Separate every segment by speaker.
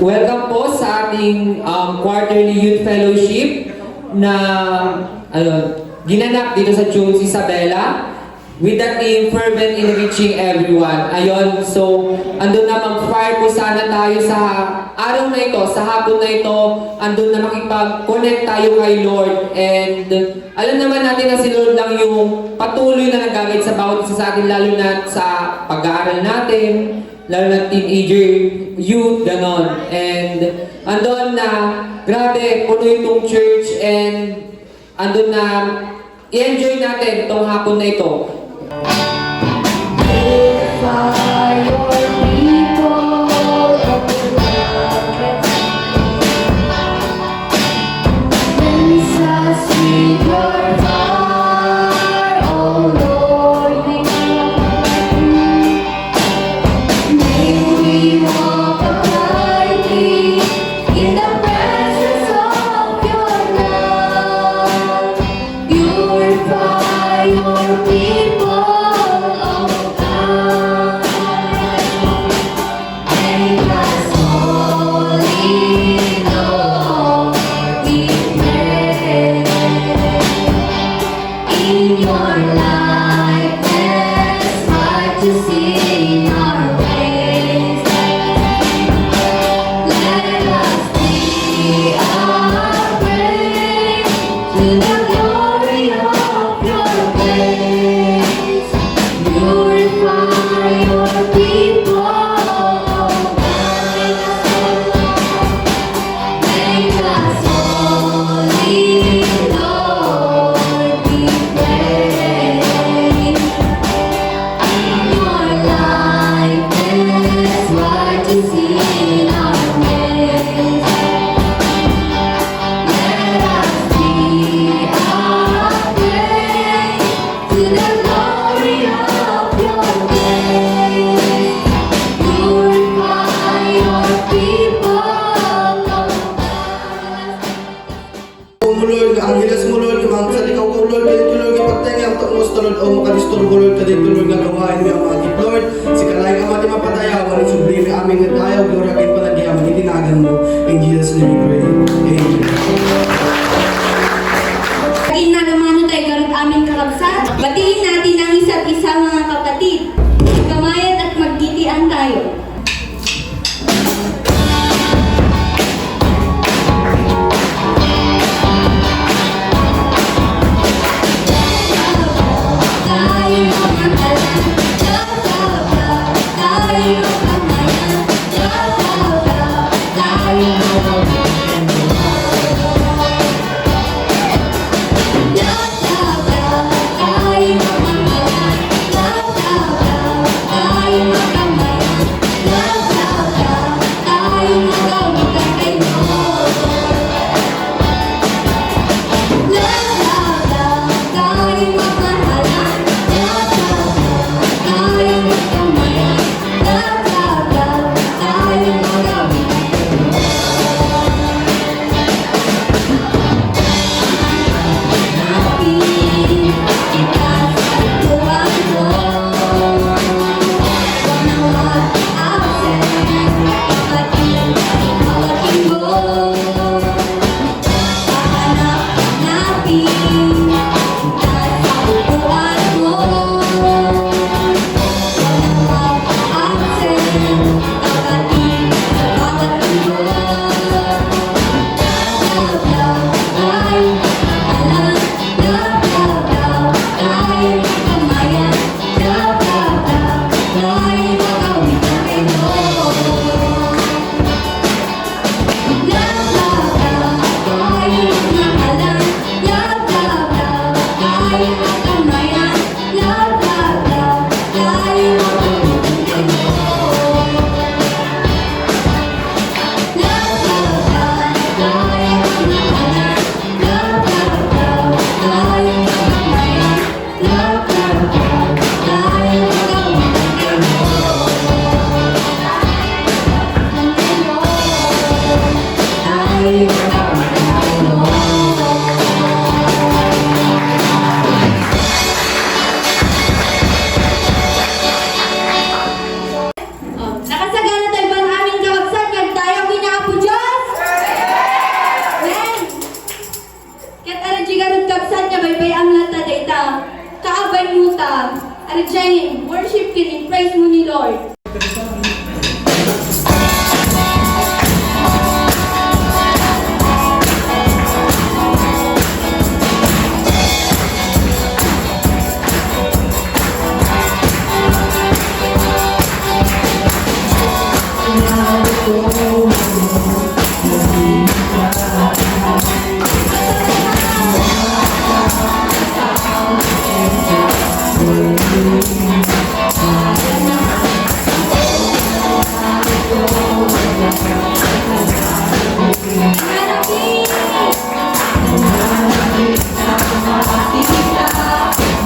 Speaker 1: Welcome po sa ating quarterly youth fellowship na ginanap dito sa Church Isabela with the theme Fervent in Reaching Everyone. Ayun, so andun na mag-fire po sana tayo sa araw na ito, sa hapon na ito, andun na makipag-connect tayo kay Lord. And alam naman natin na si Lord lang yung patuloy na nag-guide sa bawat isa sa atin, lalo na sa pag-aaral natin, lalo na teenager, youth, ganon. And andun na, grabe, puno itong church and andun na, i-enjoy natin itong hapon na ito.
Speaker 2: Batiin natin ang isa't isa, mga kapatid. Kamayan at magtitian tayo. Nakasagana tayo ba ang aming kabagsakan? Tayo Arjanin, worship kini, praise mo ni Lord.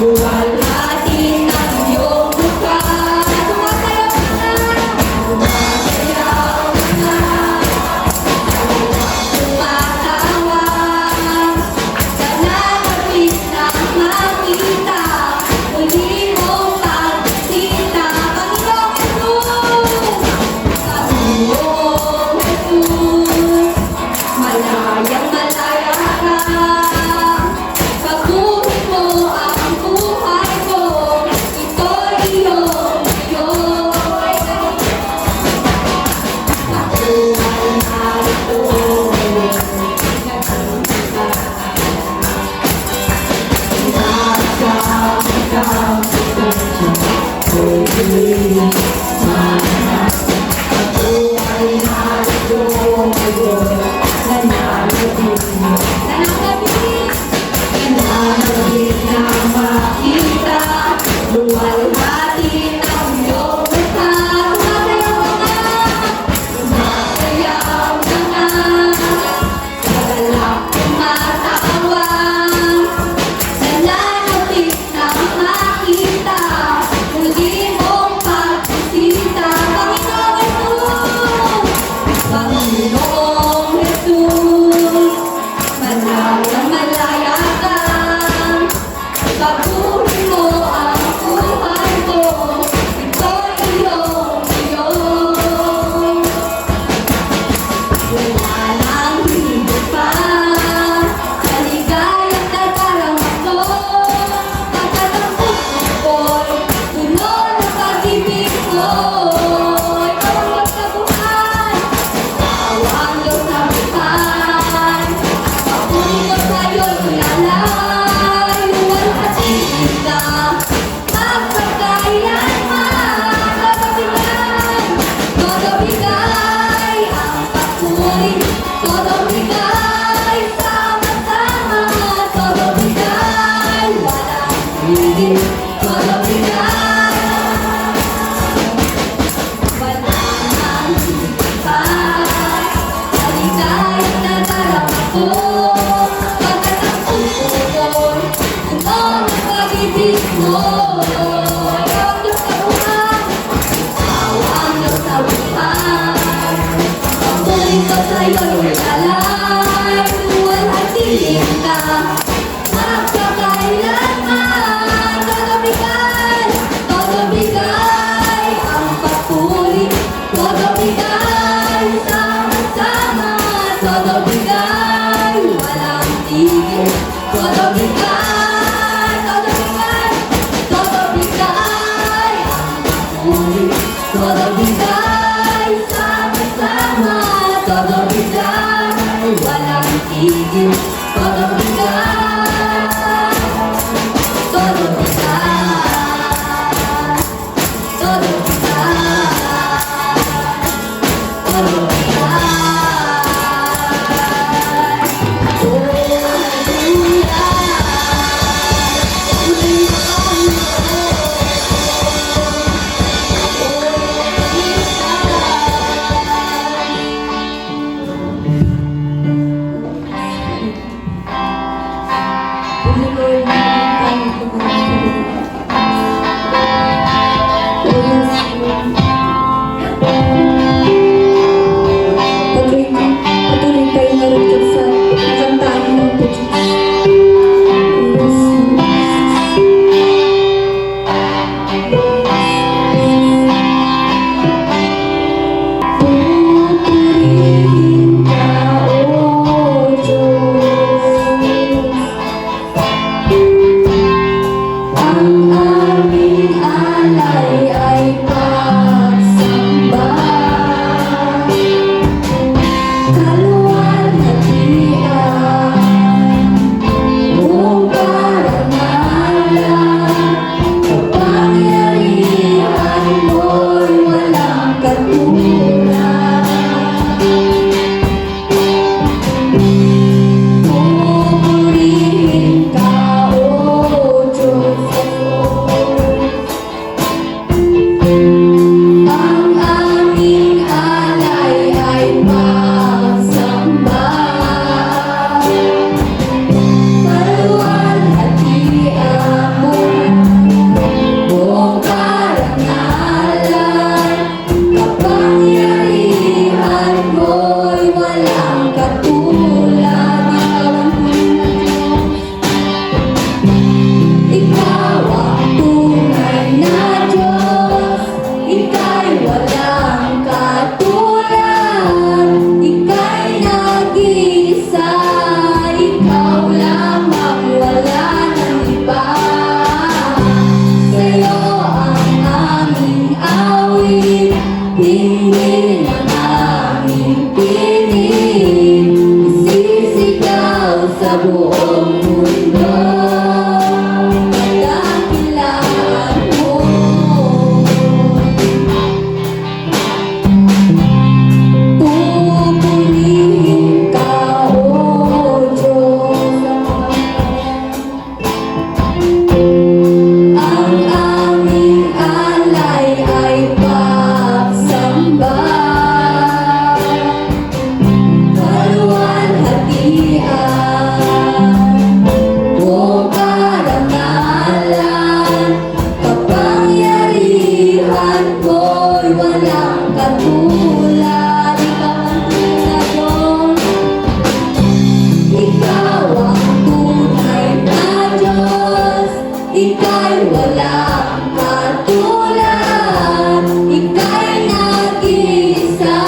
Speaker 2: Buwalhatin ang iyong mukha. Sumasayaw ka na. Tumatawa. Nananapit na makita. Muli mong pagsita. Panginoong Jesus, malayang malaya ka. Pagbuhin mo ang buhay ko, ito'y iyong Diyos. Ako ay narito, nananapit na makita. Luwalhatin ang iyong mukha. Sumasayaw ka na. Magalak tumatawa. Nananapit na makita. Muli mong pagsisita. Panginoong Jesus, malayang malaya ka. Pagbuhin mo ang buhay ko, ito'y iyong Diyos. Wala nang higit pa sa ligayang nadarama ko. Pagkat ang puso ko'y tunod ng pag-ibig mo. Ikaw ang magkabuhay, ikaw ang Diyos na buhay. Papuri ko sa'yo'y lalay, luwalhatin ka. Magpagkailanman, todo bigay ang papuri, todo bigay sama-sama, todo bigay walang higit, todo bigay wala nang higit pa sa ligayang nadarama ko. Pagkat ang puso ko'y tunod ng pag-ibig mo. Ikaw ang Diyos na buhay, ikaw ang Diyos na buhay. Papuri ko sa'yo'y lalay, luwalhatin ka. Magpakailanman, todo bigay ang papuri, todo bigay sama-sama, todo bigay walang tigil, todo bigay, todo bigay, todo bigay ang papuri, todo bigay sama-sama, todo bigay walang tigil, todo bigay, todo bigay, todo bigay, todo bigay. walang katulad, ikaw ang tunay na Diyos. Ikaw ang tunay na Diyos, ika'y walang katulad, ika'y nag-iisa, ikaw lamang, wala nang iba. Sa'yo ang aming awit, tingin ang aming pinig, isisigaw sa buong mundo. Dakilaan mo. Pupurihin ka, O Diyos. Ang aming alay ay pagsamba, kaluwalhatian, o karangalan, kapangyarihan ko'y walang katulad, ikaw ang tunay Diyos. Ikaw ang tunay na Diyos, ika'y walang katulad, ika'y nag-iisa,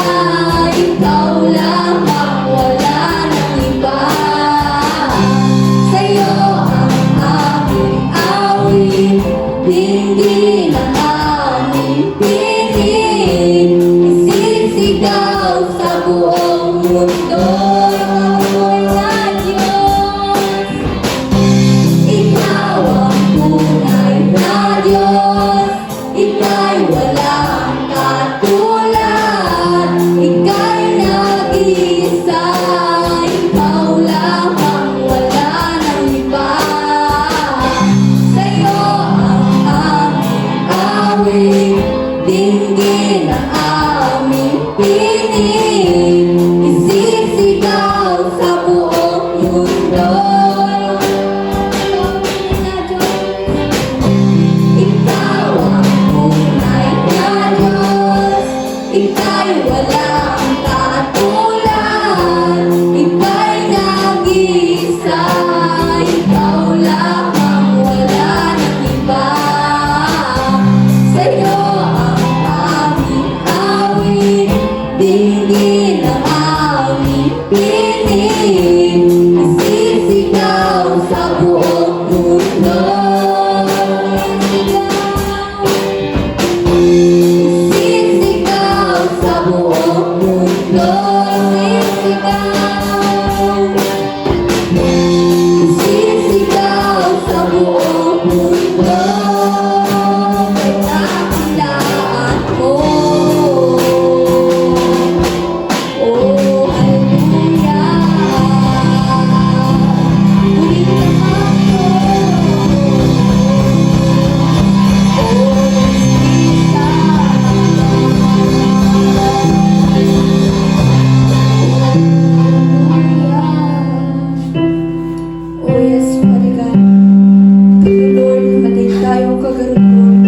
Speaker 2: ikaw lamang, wala nang iba. Sa'yo ang aming awit, dinggin ang aming pinig, isisigaw sa buong mundo. Ikaw ang tunay na Diyos, ika'y walang katulad, ika'y nag-iisa, ikaw lamang, wala nang iba. Sa'yo ang aming awit, dinggin ang aming pinig, isisigaw sa buong mundo. Ikaw ang tunay na Diyos, ika'y walang katulad, ika'y nag-iisa, ikaw lamang, wala nang iba. Sa'yo ang aming awit, dinggin ang aming pinig, isisigaw sa buong mundo. Isisigaw sa buong mundo. Isisigaw sa buong mundo. Dakilaan mo. Oh, hallelujah. Ulit naman po. Oh yes, Father God. Kaya Lord, namatay tayo kagaroon Lord.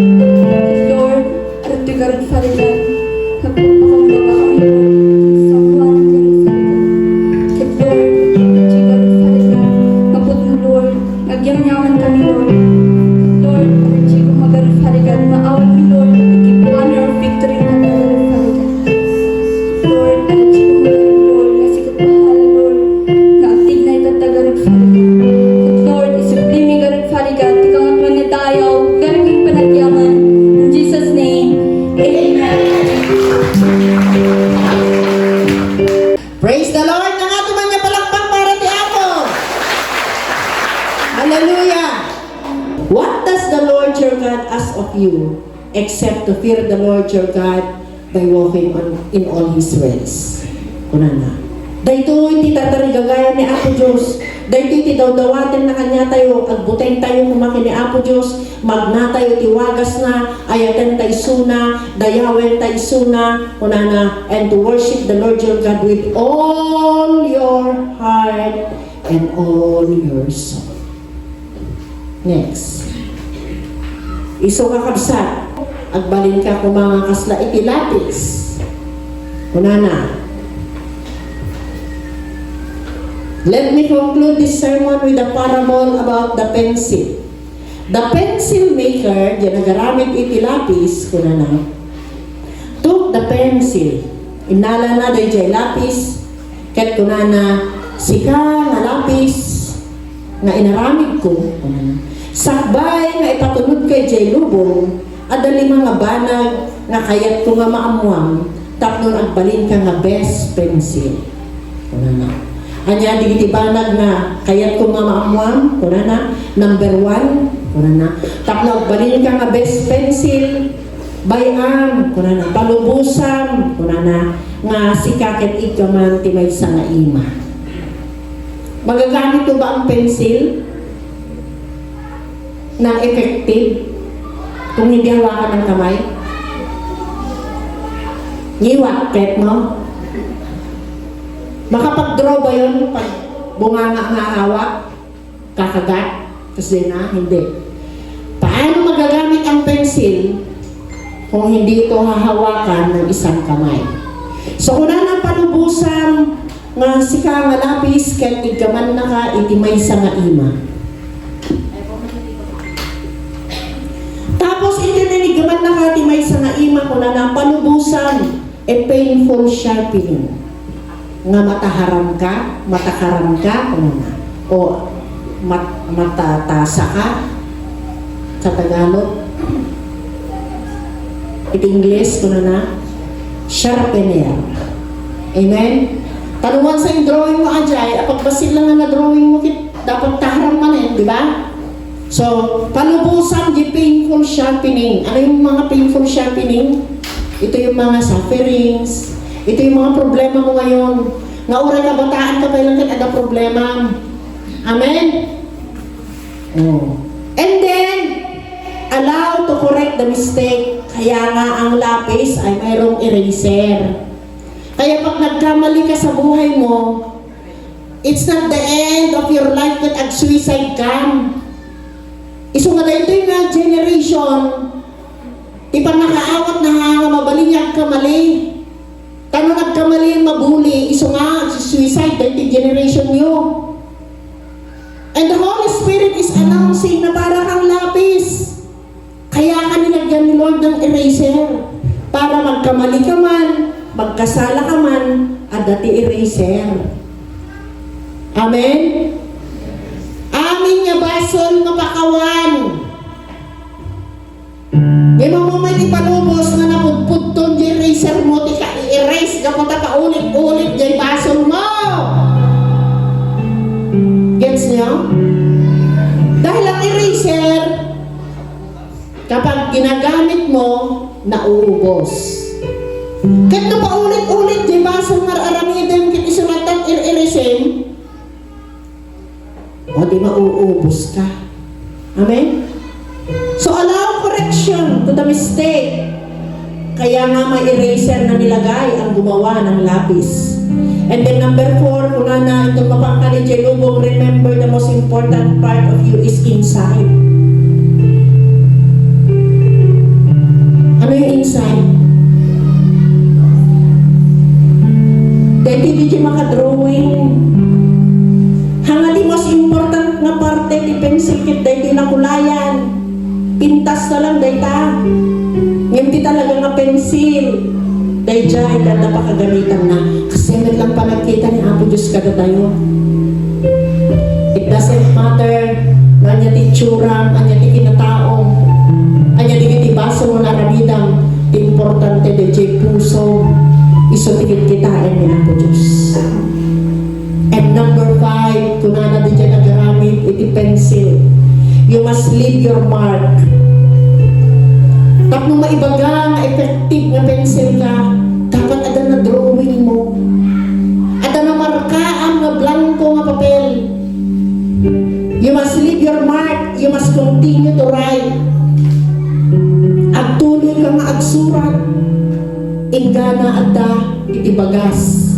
Speaker 2: Lord, at tigaroon Father God. Akong baba kami sa kuwan tigaroon Father God. Kaya Lord, tigaroon Father God. Mapot mo Lord, nagyam-yaman kami Lord. Lord, at tigaroon magaroon Father God. Maawat mi Lord, ikip honor victory na magaroon Father God. Lord, at tigaroon magaroon Lord, nasikot bahala Lord, na aktig na itatagaroon Father God. Lord, isublimi garoon Father God, ikaw at man na tayo, garaging panagyaman. In Jesus' name, Amen.
Speaker 3: Praise the Lord! Nang ato man niya palakpak para ti Apo! Hallelujah! What does the Lord your God ask of you except to fear the Lord your God by walking in all His ways? Kunan na. Daytoy ti tatarigagaya ni Apo Diyos. Daytoy ti dawdawaten na kanya tayo. Agbuteng tayo kumaki ni Apo Diyos. Magna tayo ti wagas na. Ayaten tayo suna. Dayawen tayo suna. Kunana. And to worship the Lord your God with all your heart and all your soul. Next. Iso kakabsat. Agbalin ka kumanga kasla iti lapis. Kunana. Let me conclude this sermon with a parable about the pencil. The pencil maker, di nagaramit iti lapis, kuna na, took the pencil, inala na day jay lapis, ket kuna na, sika nga lapis, nga inaramid ko, kuna na, sakbay nga ipatunod kay jay lubong, adali mga banag, nga kayat ko nga maamuang, tapnon agbalin ka nga best pencil, kuna na. Anya digiti banag na kayat ko nga maamuang, kuna na, number 1, kuna na. Tapno balin ka nga best pencil, bayam, kuna na, palubusan, kuna na, nga sikaket ikaman timay sa nga ima. Magagamit ko ba ang pencil na effective kung hindi hawakan ng kamay? Ngiwat, pet mo? Makapag-draw ba yun pag bunganga nga hawak? Kakagat? Kasi na, hindi. Paano magagamit ang pencil kung hindi ito hahawakan ng isang kamay? So, kung na palubusan nga sika nga lapis, kahit igaman na ka, itimay sa nga ima. Tapos, itinigaman na ka, itimay sa nga ima, kung na palubusan, painful sharpening. Nga matakaram ka, o matatasa ka sa Tagalog. It English ko na sharpener. Amen? Tanungan sa yung drawing mo ajay, pagbasil lang na drawing mo, dapat taharam man di ba? So, palubusan di painful sharpening. Ano yung mga painful sharpening? Ito yung mga sufferings, ito yung mga problema mo ngayon. Nga oray kabataan ka pa lang ada problema. Amen? Oh. And then, allow to correct the mistake. Kaya nga ang lapis ay mayroong eraser. Kaya pag nagkamali ka sa buhay mo, it's not the end of your life that ag-suicide ka. Iso nga ito yung generation, ipang nakaawat na nga mabalinyag ka mali. Kano nagkamali ang mabuli, iso nga, suicide, 30 generation nyo. And the Holy Spirit is announcing na para kang lapis. Kaya ka nilagyan ni Lord ng eraser. Para magkamali ka man, magkasala ka man, at dati eraser. Amen? Amin nga basol mapakawan. Di mo may ipalubos na napudpudton di eraser mo, di ka i-erase ka punta pa ulit-ulit di basol mo. Gets niyo? Dahil ang eraser, kapag ginagamit mo, nauubos. Kahit na pa ulit-ulit di basol mararamitin kit isulatan ir-erasem, o di mauubos ka. Amen? So allow correction to the mistake. Kaya nga may eraser na nilagay ang gumawa ng lapis. And then number 4, kung na itong mapangka ni Jelubong, remember the most important part of you is inside. Ano yung inside? Dahil hindi siya makadrawing. Hanga di most important na parte ni pencil kit dahil di nakulayan. Pintas na lang dahil ta. Ngayon di talaga nga pencil. Dahil dyan, dahil napakagamitan na. Kasi may lang pa nagkita ni Apo Diyos kada tayo. It doesn't matter na anya ti tsurang, anya ti kinataong, anya ti kitibaso mo na ramidang, importante de jay puso, isotikit kitain ni Apo Diyos. And number 5, kung na di dyan nagaramit, iti pencil. You must leave your mark. Tapos maibaga nga effective nga pencil ka, dapat ada na drawing mo. Ada na markaan nga blanco nga papel. You must leave your mark. You must continue to write. Agtuloy ka nga agsurat. Ingana ada itibagas.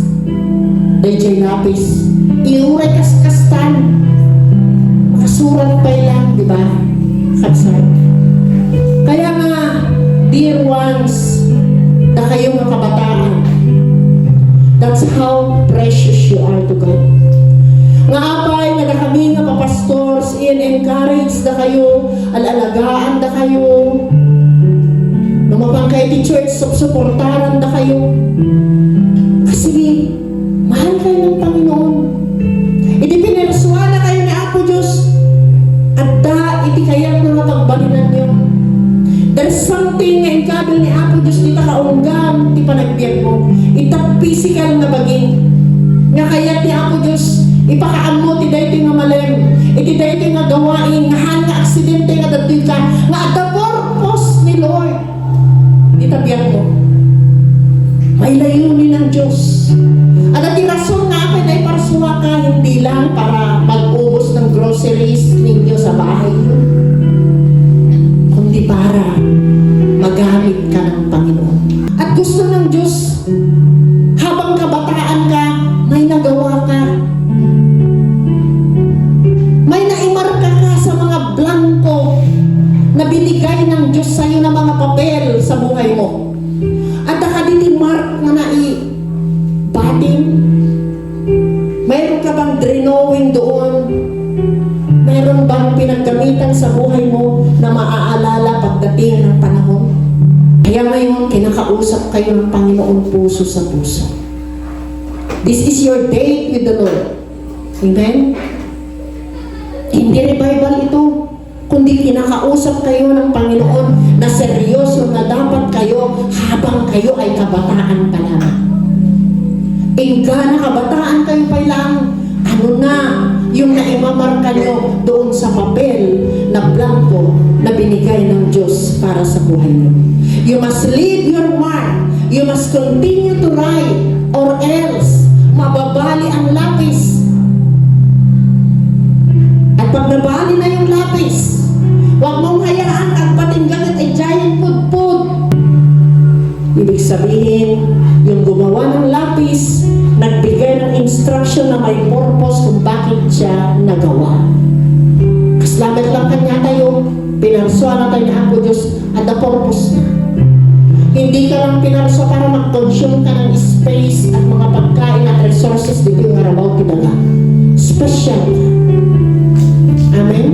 Speaker 3: Dayjay lapis. Iuray kaskastan. Makasurat pa lang, di ba? Katsay. Kaya nga, dear ones, na kayo mga kabataan, that's how precious you are to God. kami nga papastors, encourage da kayo, alalagaan da kayo. Namapang kayo ti church, suportaran da kayo. Kasi, mahal kayo ng Panginoon. Iti pinersuan na kayo ni Apo Diyos. At iti kayang mga pagbalinan niyo. There's something nga ikabil ni Apo Diyos dita kaunggam, ti panagbiyan mo. Itang physical na baging. Nga kaya ti Apo Diyos, ipakaam mo ti daytoy nga malem. Iti daytoy nga gawain, nga han nga aksidente nga datoy ka, nga at the purpose ni Lord. Itabiyan mo. May layunin ng Diyos. At ati rason nga akin ay parsuwa ka, hindi lang para mag-ubos ng groceries ninyo sa bahay nyo, kundi para magamit ka ng Panginoon. At gusto ng Diyos, habang kabataan ka, may nagawa ka. May naimarka ka sa mga blanco na binigay ng Diyos sa'yo na mga papel sa buhay mo. At nakadinimark na bating. Mayroon ka bang drawing doon? Mayroon bang pinaggamitan sa buhay mo na maaalala pagdating ng panahon? Kaya ngayon, kinakausap kayo ng Panginoon puso sa puso. This is your date with the Lord. Amen? Hindi revival ito, kundi kinakausap kayo ng Panginoon na seryoso na dapat kayo habang kayo ay kabataan pa lamang. Ingga na kabataan kayo pa lang, ano na yung naimamarka nyo doon sa papel na blanco na binigay ng Diyos para sa buhay nyo. You must leave your mark. You must continue to write or else mababali ang lapis. At pag nabali na yung lapis, huwag mong hayaan at patinggan ay giant pudpud. Ibig sabihin, yung gumawa ng lapis, nagbigay ng instruction na may purpose kung bakit siya nagawa. Kaslamat lang kanya tayo, pinarswa na tayo ni Apo Diyos at the purpose na. Hindi ka lang pinarswa para mag-consume ka ng space at mga pagkain at resources dito yung arabaw tinaga. Special ka. Amen?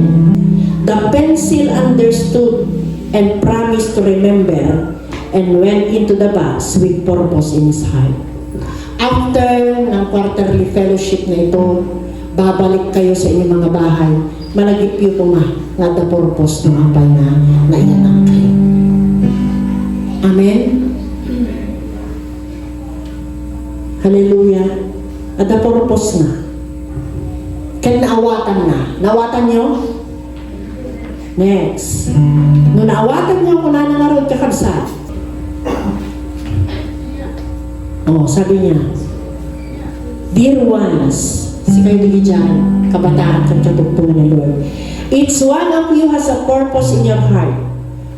Speaker 3: The pencil understood and promised to remember and went into the box with purpose in his heart. After ng quarterly fellowship na ito, babalik kayo sa inyong mga bahay. Malagipyo ko nga the purpose ng apay na naiyanak kayo. Amen? Hallelujah. At the purpose na. Kaya naawatan na. Naawatan nyo? Next. Nung naawatan nyo kung nanangarod ka kabsa. Oh, sabi niya, dear ones, si kayo dyan, kabataan, katutugtungan ni Lord. Each one of you has a purpose in your heart.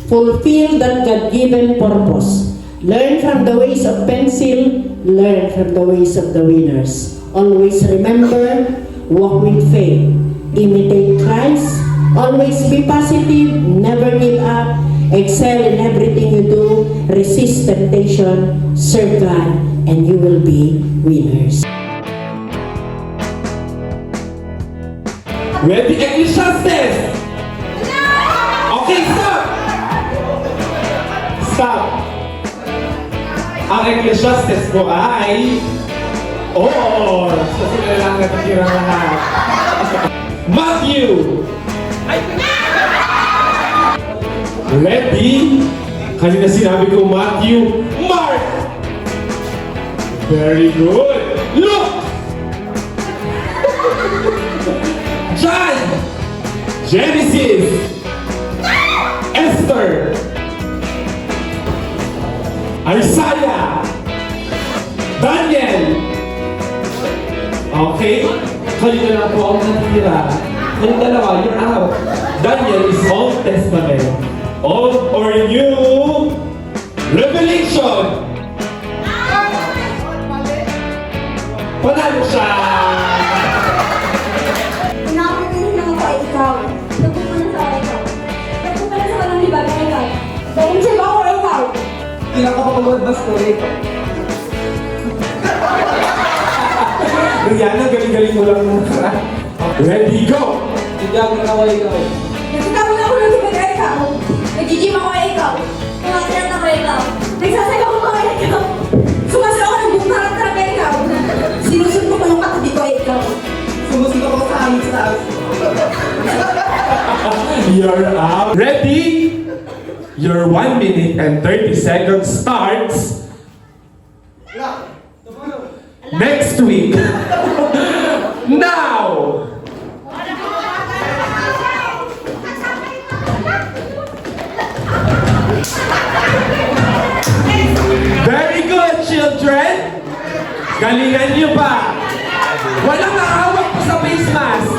Speaker 3: Fulfill that God-given purpose. Learn from the ways of pencil, learn from the ways of the winners. Always remember, walk with faith, imitate Christ, always be positive, never give up, excel in everything you do, resist temptation, serve God, and you will be winners.
Speaker 4: Ready, Ecclesiastes? Okay, stop! Stop! Ang Ecclesiastes po ay... Oo! Sa sila lang natitira lahat. Matthew! Ready? Kanina sinabi ko Matthew. Mark! Very good! Luke! John! Genesis! Esther! Isaiah! Daniel! Okay? Kayo na lang po ang natira. Yung dalawa, you're out. Daniel is Old Testament. Old or New Revelation! Panalo siya!
Speaker 2: Nakakatinig lang ako ay ikaw. Nagpupunan sa ikaw. Nagpupunan sa kanang libaga ikaw. Dahil siya ba ako ikaw?
Speaker 4: Pinakapagod na story ito. Rihanna, galing-galing mo lang muna. Ready, go!
Speaker 2: Nagkakaroon ako ng tumagay ikaw. Nag-gym ako ikaw. Tumatiyat ako ikaw. Nagsasayaw ako ikaw. Sumasayaw ako ng buong talaga ikaw. Sinusunod ko yung katabi ko ikaw. Sumusunod ako sa amin sa taas.
Speaker 4: You're out. Ready? Your 1 minute and 30 seconds starts next week. Now! Very good, children! Galingan niyo pa! Walang nakahawak pa sa face mask!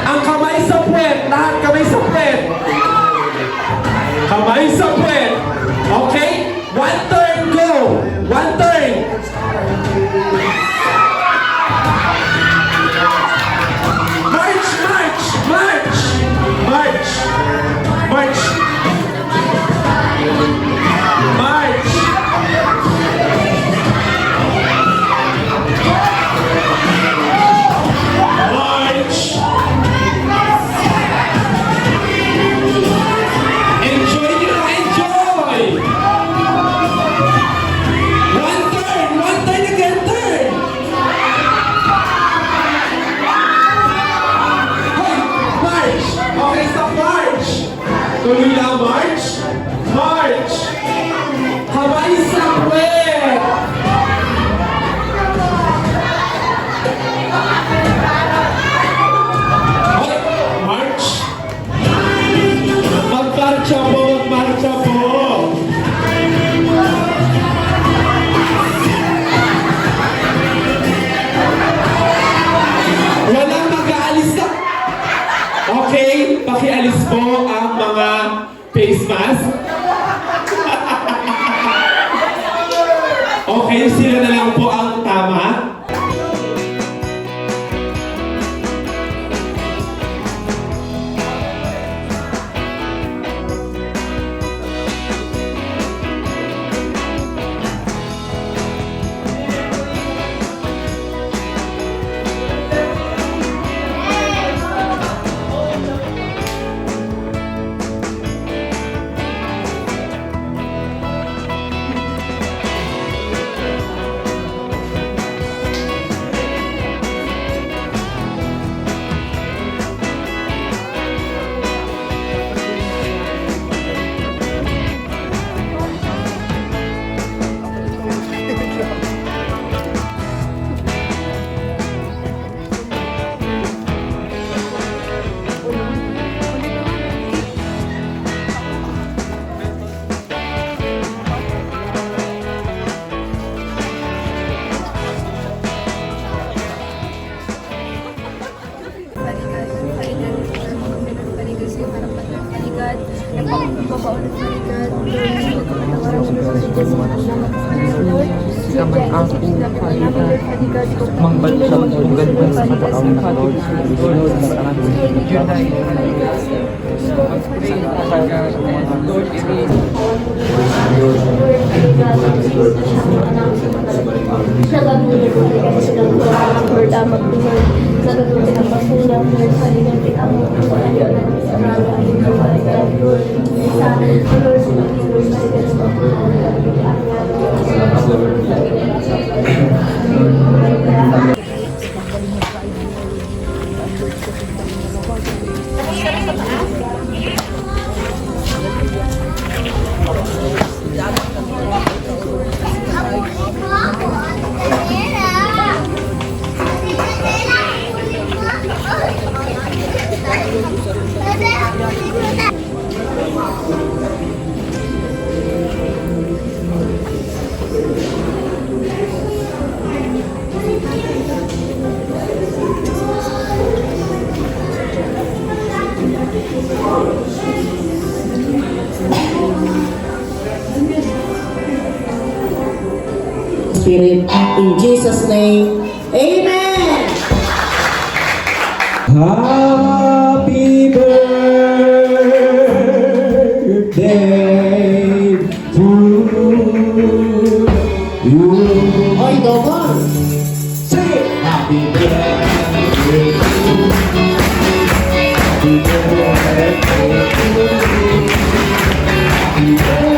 Speaker 4: Ang kamay sa puwet! Lahat kamay sa puwet! Kamay sa puwet! Okay? One turn, go! One turn! March! March! March! March! March! March! March! Enjoy nyo! Enjoy! One turn again, turn! Hoy! March! Okay, stop march! Tuloy lang, march! March! Kamay sa puwet! Hoy! March! Magmarcha po! Magmarcha po! Walang mag-aalis na. Okay, pakialis po ang mga face mask. Okay, sila na lang po ang tama.
Speaker 5: Mangbansang ganun sa katawang ng Lord, Lord ng ating
Speaker 3: Spirit. In Jesus' name, Amen!
Speaker 4: Happy birthday to you.
Speaker 3: Oy, Dogon!
Speaker 4: Say happy birthday birthday to you. Happy birthday to you.